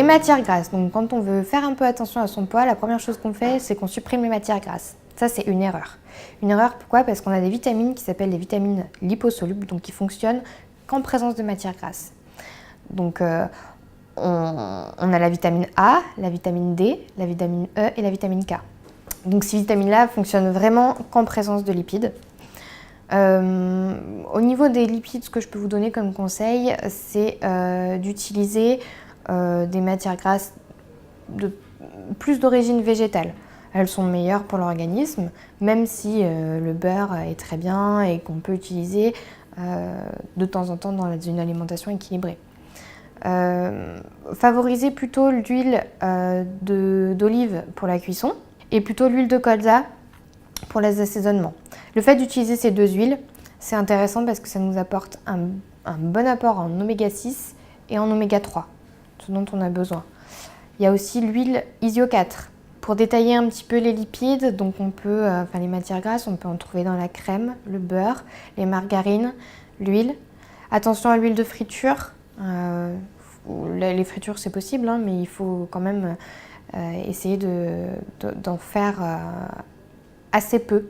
Les matières grasses, donc quand on veut faire un peu attention à son poids, la première chose qu'on fait, c'est qu'on supprime les matières grasses. Ça, c'est une erreur. Une erreur, pourquoi? Parce qu'on a des vitamines qui s'appellent les vitamines liposolubles, donc qui fonctionnent qu'en présence de matières grasses. Donc, on a la vitamine A, la vitamine D, la vitamine E et la vitamine K. Donc, ces vitamines-là fonctionnent vraiment qu'en présence de lipides. Au niveau des lipides, ce que je peux vous donner comme conseil, c'est d'utiliser des matières grasses plus d'origine végétale. Elles sont meilleures pour l'organisme, même si le beurre est très bien et qu'on peut utiliser de temps en temps dans une alimentation équilibrée. Favorisez plutôt l'huile d'olive pour la cuisson et plutôt l'huile de colza pour les assaisonnements. Le fait d'utiliser ces deux huiles, c'est intéressant parce que ça nous apporte un bon apport en oméga 6 et en oméga 3, ce dont on a besoin. Il y a aussi l'huile Isio 4 pour détailler un petit peu les lipides. Donc on peut, les matières grasses, on peut en trouver dans la crème, le beurre, les margarines, l'huile. Attention à l'huile de friture. Les fritures c'est possible, hein, mais il faut quand même essayer d'en faire assez peu